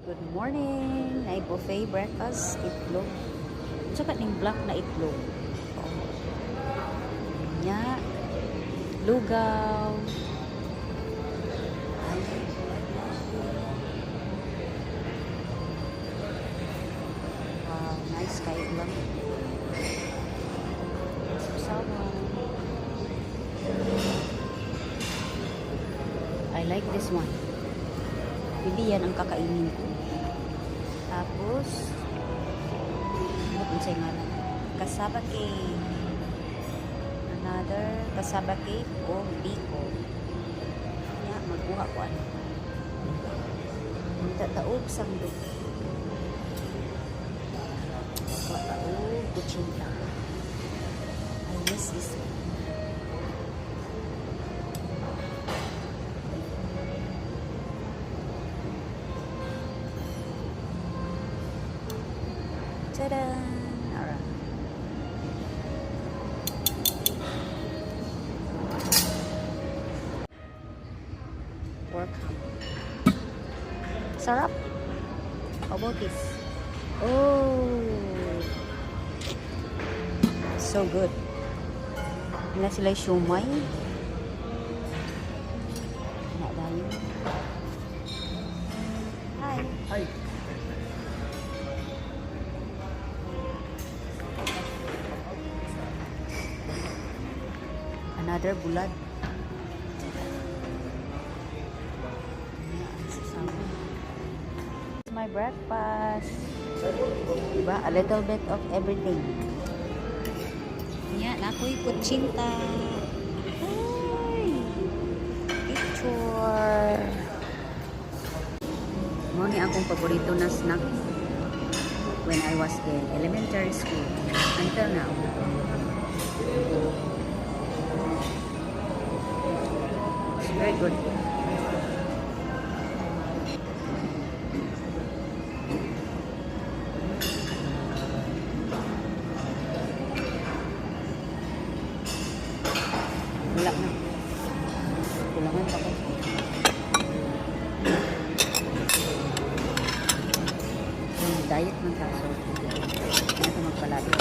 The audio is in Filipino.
Good morning! Nay buffet breakfast, itlog. Tsaka ning black na itlog. Oh. Nya, lugaw. Ay. Wow, nice kayo lang. Sawan. I like this one. Hindi yan ang kakainin ko. Tapos, ano siya nga lang? Cassava cake. Another cassava cake o biko. Kaya, magkuha ko ano. Tataog sandok. Tataog kuchinta. I miss this one. Ta-da! Alright. Pork ham. Sarap. How about this? Oh! So good. Wala sila siomay. Wala tayo. Hi! Hi! Another bulad. It's my breakfast. Diba? A little bit of everything. Yan, ako'y kutsinta. Ay! Picture. Muna akong paborito na snack when I was in elementary school. Until now. Very good. Wala na. Kulangan pa ko. Diet man tayo. Hindi ito magpalagi.